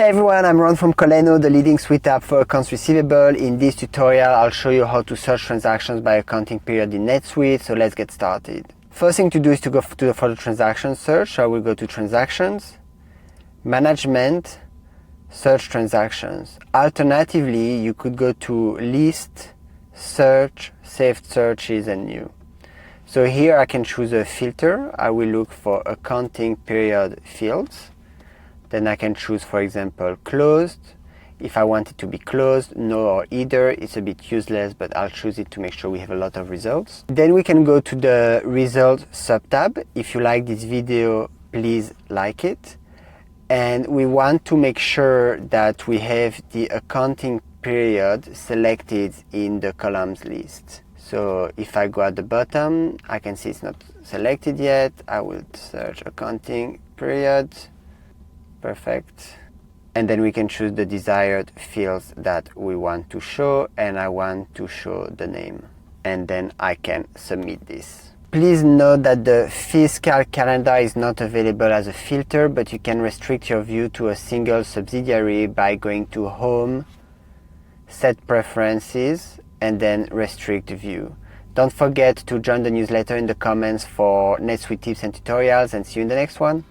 Hey everyone, I'm Ron from Coleno, the leading suite app for accounts receivable. In this tutorial, I'll show you how to search transactions by accounting period in NetSuite, so let's get started. First thing to do is to go for the transaction search. I will go to Transactions, Management, Search Transactions. Alternatively, you could go to List, Search, Saved Searches, and New. So here I can choose a filter. I will look for accounting period fields. Then I can choose, for example, closed. If I want it to be closed, no or either, it's a bit useless, but I'll choose it to make sure we have a lot of results. Then we can go to the result subtab. If you like this video, please like it. And we want to make sure that we have the accounting period selected in the columns list. So if I go at the bottom, I can see it's not selected yet. I will search accounting period. Perfect. And then we can choose the desired fields that we want to show, and I want to show the name. And then I can submit this. Please note that the fiscal calendar is not available as a filter, but you can restrict your view to a single subsidiary by going to Home, Set Preferences, and then Restrict View. Don't forget to join the newsletter in the comments for NetSuite tips and tutorials, and see you in the next one.